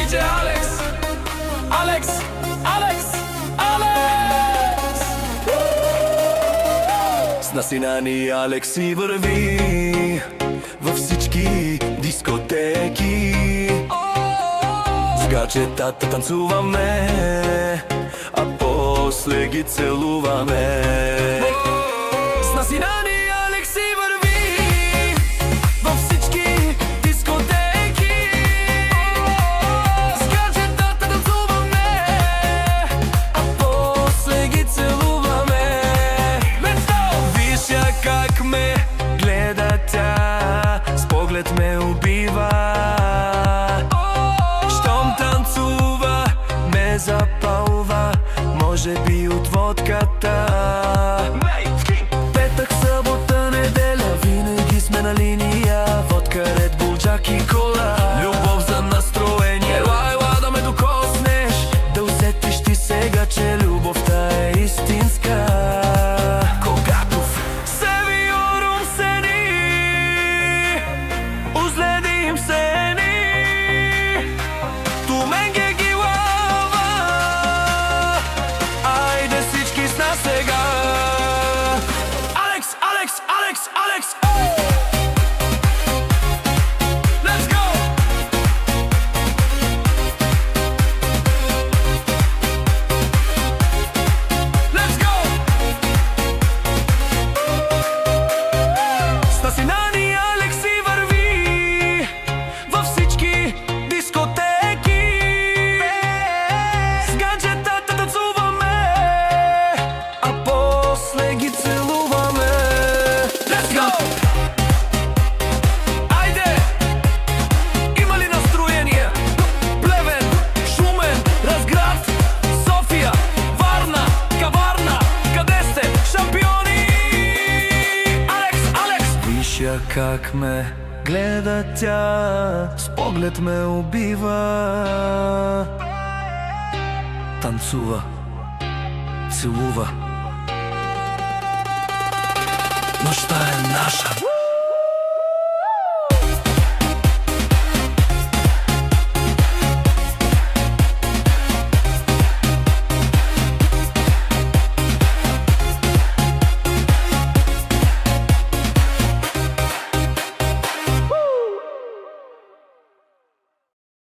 DJ Алекс, Алекс, Алекс, Алекс. С насинани Алекси върви във всички дискотеки. С гаджетата танцуваме, а после ги целуваме. С насинани Алекси върви във всички дискотеки. С гаджетата танцуваме, а после ги целуваме. Виж я как ме гледа тя, с поглед ме убива. Щом танцува, ме запалва, може би от водката. Петък, събота, неделя, винаги сме на линия. Водка, Ред Бул, Джак и кола. Любов за настроение. Ела да ме докоснеш, да усетиш ти сега, че любовта е истинска. Когато Севиорум сени, узледим сени, ту менге ги лава. Айде всички с нас сега. Алекс, Алекс, Алекс, Алекс, let's go! Let's go! С насинани Алекси върви във всички дискотеки. С гаджетата танцуваме, а после ги целуваме. Let's go! Айде! Има ли настроение? Плевен, Шумен, Разград, София, Варна, Каварна, къде сте, шампиони? Алекс, Алекс! Виж я как ме гледа тя, с поглед ме убива. Танцува, целува. Нощта е наша.